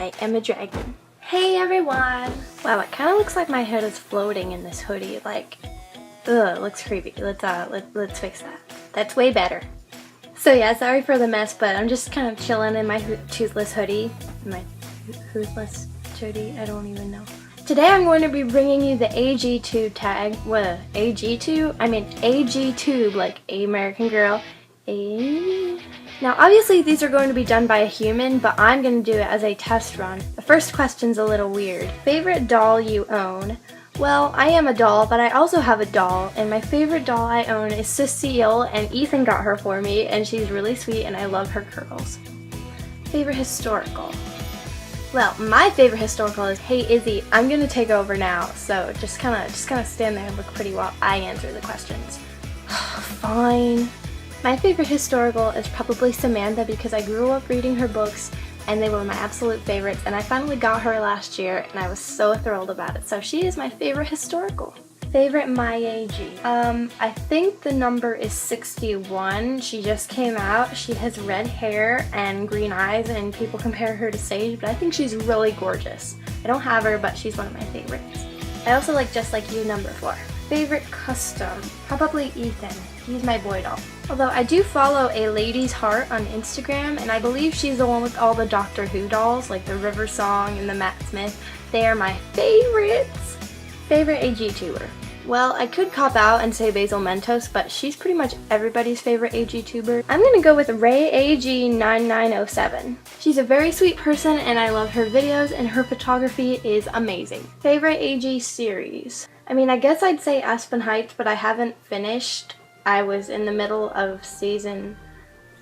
I am a dragon. Hey everyone! Wow, it kind of looks like my head is floating in this hoodie. Like, ugh, it looks creepy. Let's fix that. That's way better. So yeah, sorry for the mess, but I'm just kind of chilling in my toothless hoodie. My toothless hoodie? I don't even know. Today I'm going to be bringing you the AGtube tag. What? AGtube? I mean AGtube, like American Girl. Now obviously these are going to be done by a human, but I'm going to do it as a test run. The first question's a little weird. Favorite doll you own? Well, I am a doll, but I also have a doll, and my favorite doll I own is Cecile, and Ethan got her for me, and she's really sweet and I love her curls. Favorite historical? Well, my favorite historical is Hey Izzy, I'm gonna take over now, so just kind of stand there and look pretty while I answer the questions. Fine. My favorite historical is probably Samantha because I grew up reading her books and they were my absolute favorites, and I finally got her last year and I was so thrilled about it, so she is my favorite historical. Favorite MyAG? I think the number is 61. She just came out. She has red hair and green eyes and people compare her to Sage, but I think she's really gorgeous. I don't have her, but she's one of my favorites. I also like Just Like You number 4. Favorite custom? Probably Ethan. He's my boy doll. Although I do follow a Lady's Heart on Instagram, and I believe she's the one with all the Doctor Who dolls, like the River Song and the Matt Smith. They are my favorites. Favorite AGTuber? Well, I could cop out and say Basil Mentos, but she's pretty much everybody's favorite AGTuber. I'm gonna go with RayAG9907. She's a very sweet person and I love her videos and her photography is amazing. Favorite AG series? I mean, I guess I'd say Aspen Heights, but I haven't finished. I was in the middle of season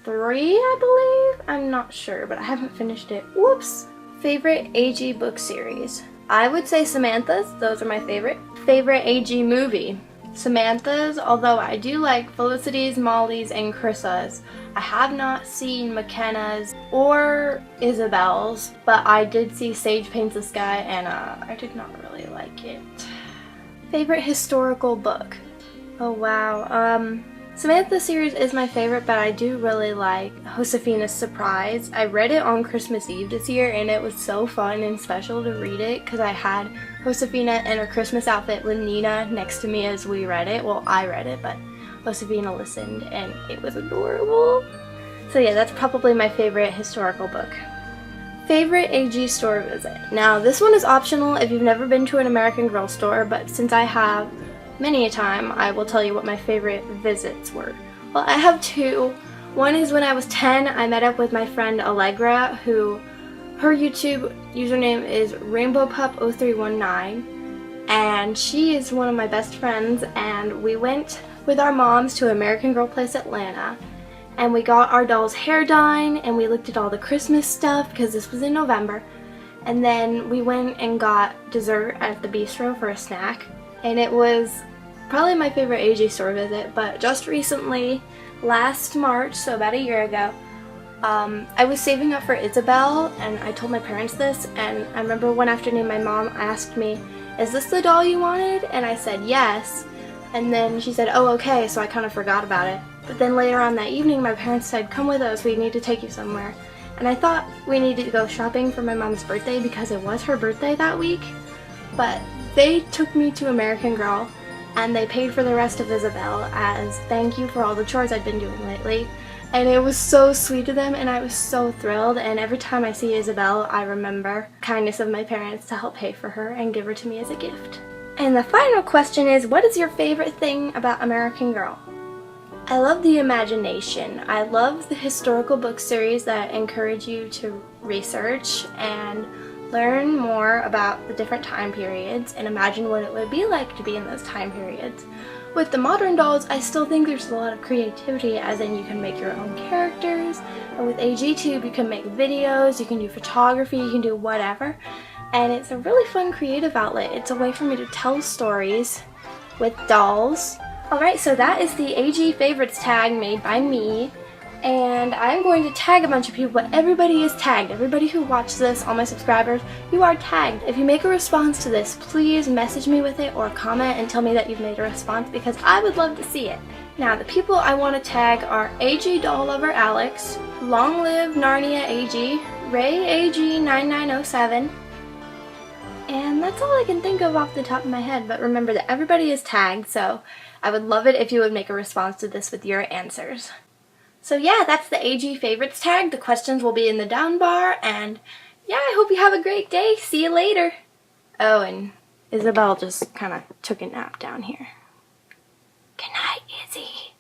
3, I believe? I'm not sure, but I haven't finished it. Whoops! Favorite AG book series? I would say Samantha's. Those are my favorite. Favorite AG movie? Samantha's, although I do like Felicity's, Molly's, and Chrissa's. I have not seen McKenna's or Isabel's, but I did see Sage Paints the Sky and I did not really like it. Favorite historical book? Oh wow, Samantha series is my favorite, but I do really like Josefina's Surprise. I read it on Christmas Eve this year and it was so fun and special to read it because I had Josefina in her Christmas outfit with Nina next to me as we read it. Well, I read it, but Josefina listened and it was adorable. So yeah, that's probably my favorite historical book. Favorite AG store visit? Now this one is optional if you've never been to an American Girl store, but since I have many a time, I will tell you what my favorite visits were. Well, I have two. One is when I was 10, I met up with my friend Allegra, who her YouTube username is RainbowPup0319, and she is one of my best friends, and we went with our moms to American Girl Place Atlanta, and we got our doll's hair done, and we looked at all the Christmas stuff because this was in November, and then we went and got dessert at the bistro for a snack. And it was probably my favorite AG store visit, but just recently, last March, so about a year ago, I was saving up for Isabel, and I told my parents this, and I remember one afternoon my mom asked me, is this the doll you wanted? And I said yes, and then she said, oh okay, so I kind of forgot about it. But then later on that evening, my parents said, come with us, we need to take you somewhere. And I thought we needed to go shopping for my mom's birthday because it was her birthday that week, but they took me to American Girl and they paid for the rest of Isabel as thank you for all the chores I'd been doing lately. And it was so sweet of them and I was so thrilled, and every time I see Isabel I remember the kindness of my parents to help pay for her and give her to me as a gift. And the final question is, what is your favorite thing about American Girl? I love the imagination. I love the historical book series that encourage you to research and learn more about the different time periods and imagine what it would be like to be in those time periods. With the modern dolls, I still think there's a lot of creativity, as in you can make your own characters, and with AGtube you can make videos, you can do photography, you can do whatever, and it's a really fun creative outlet. It's a way for me to tell stories with dolls. Alright, so that is the AG Favorites tag made by me. And I'm going to tag a bunch of people, but everybody is tagged. Everybody who watched this, all my subscribers, you are tagged. If you make a response to this, please message me with it or comment and tell me that you've made a response because I would love to see it. Now, the people I want to tag are AG Doll Lover Alex, Long Live Narnia AG, RayAG9907. And that's all I can think of off the top of my head, but remember that everybody is tagged, so I would love it if you would make a response to this with your answers. So yeah, that's the AG Favorites tag. The questions will be in the down bar, and yeah, I hope you have a great day. See you later. Oh, and Isabel just kind of took a nap down here. Good night, Izzy.